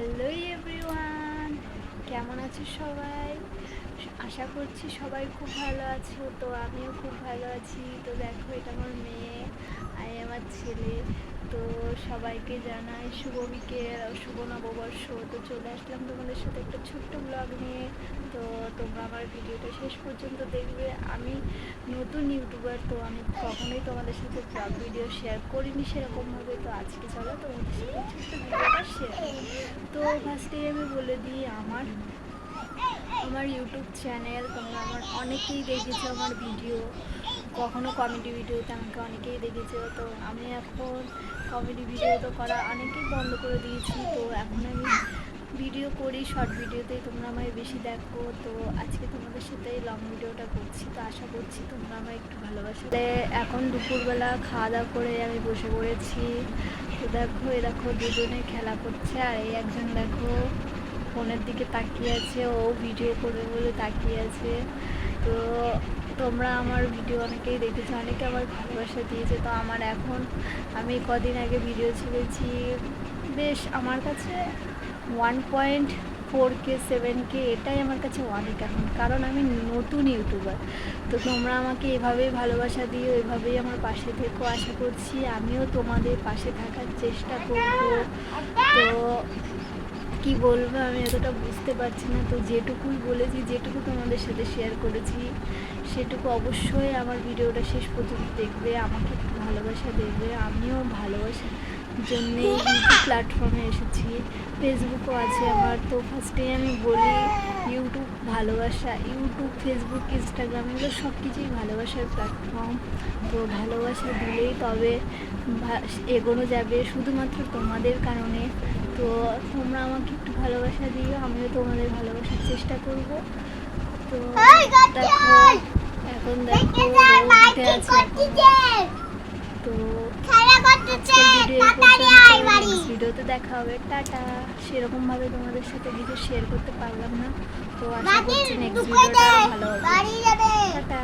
Hello everyone, কেমন আছো সবাই? আশা করছি সবাই খুব ভালো আছো। তো আমিও খুব ভালো আছি। তো দেখো, এটা আমার মেয়ে আর আমার ছেলে। তো সবাইকে জানাই শুভ বিকেল ও শুভ নববর্ষ। তো চলে আসলাম তোমাদের সাথে একটা ছোট্ট ব্লগ নিয়ে। তো তোমরা আমার ভিডিওটা শেষ পর্যন্ত দেখবে। আমি নতুন ইউটিউবার, তো আমি কখনোই তোমাদের সাথে ব্লগ ভিডিও শেয়ার করিনি সেরকমভাবে। তো আজকে চলো তোমাদের সাথে ছোট্ট ভিডিওটা শেয়ার। তো ফার্স্টেই আমি বলে দিই, আমার ইউটিউব চ্যানেল, তোমরা আমার অনেকেই দেখেছো আমার ভিডিও। কখনো কমেডি ভিডিওতে আমাকে অনেকেই দেখেছো। তো আমি এখন কমেডি ভিডিও তো করা অনেকেই বন্ধ করে দিয়েছি। তো এখন আমি ভিডিও করি শর্ট ভিডিওতেই, তোমরা আমায় বেশি দেখো। তো আজকে তোমাদের সাথে লং ভিডিওটা করছি। তো আশা করছি তোমরা আমায় একটু ভালোবাসো। এখন দুপুরবেলা খাওয়া দাওয়া করে আমি বসে পড়েছি। তো দেখো দুজনে খেলা করছে, আর এই একজন দেখো ফোনের দিকে তাকিয়ে আছে, ও ভিডিও করবে বলে তাকিয়ে আছে। তো তোমরা আমার ভিডিও অনেকেই দেখেছো, অনেকে আমার ভালোবাসা দিয়েছে। তো আমার এখন, আমি কদিন আগে ভিডিও ছেড়েছি, বেশ আমার কাছে 1.4K 7K, এটাই আমার কাছে অনেক এখন, কারণ আমি নতুন ইউটিউবার। তো তোমরা আমাকে এভাবেই ভালোবাসা দিও, এভাবেই আমার পাশে থেকো। আশা করছি আমিও তোমাদের পাশে থাকার চেষ্টা করব। তো কি বলবো আমি এতটা বুঝতে পারছি না। তো যেটুকুই বলেছি, যেটুকু তোমাদের সাথে শেয়ার করেছি, সেটুকু অবশ্যই আমার ভিডিওটা শেষ পর্যন্ত দেখবে, আমাকে একটু ভালোবাসা দেবে। আমিও ভালোবাসার জন্যে ইউটিউব প্ল্যাটফর্মে এসেছি, ফেসবুকও আছে আমার। তো ফার্স্টেই আমি বলি, ইউটিউব ভালোবাসা, ইউটিউব, ফেসবুক, ইনস্টাগ্রাম, এগুলো সব কিছুই ভালোবাসার প্ল্যাটফর্ম। তো ভালোবাসা দিলেই তবে এগোনো যাবে, শুধুমাত্র তোমাদের কারণে। তো তোমরা আমাকে একটু ভালোবাসা দিও, আমিও তোমাদের ভালোবাসার চেষ্টা করব। তো দেখো, এখন দেখো উঠে আছে। তো আজকের ভিডিও পর্যন্ত, ভিডিওতে দেখা হবে, টাটা। সেরকমভাবে তোমাদের সাথে ভিডিও শেয়ার করতে পারলাম না। তো আশা করছি নেক্সট ভিডিওটা ভালো হবে। টাটা।